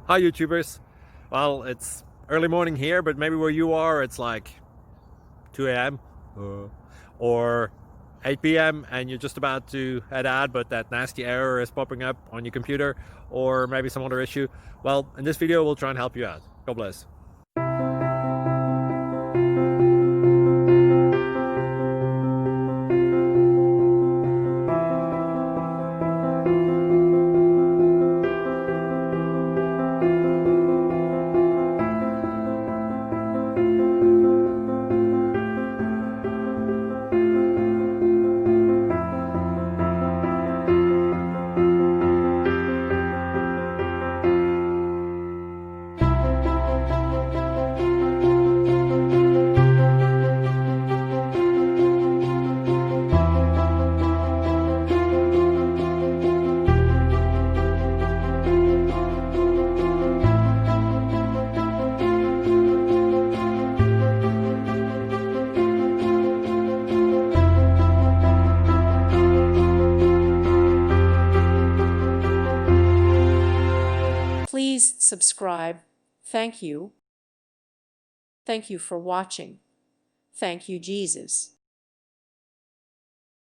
Hi YouTubers. Well, it's early morning here, but maybe where you are it's like 2 a.m. or 8 p.m. and you're just about to head out, but that nasty error is popping up on your computer, or maybe some other issue. Well, in this video we'll try and help you out. God bless. Please subscribe. Thank you. Thank you for watching. Thank you, Jesus.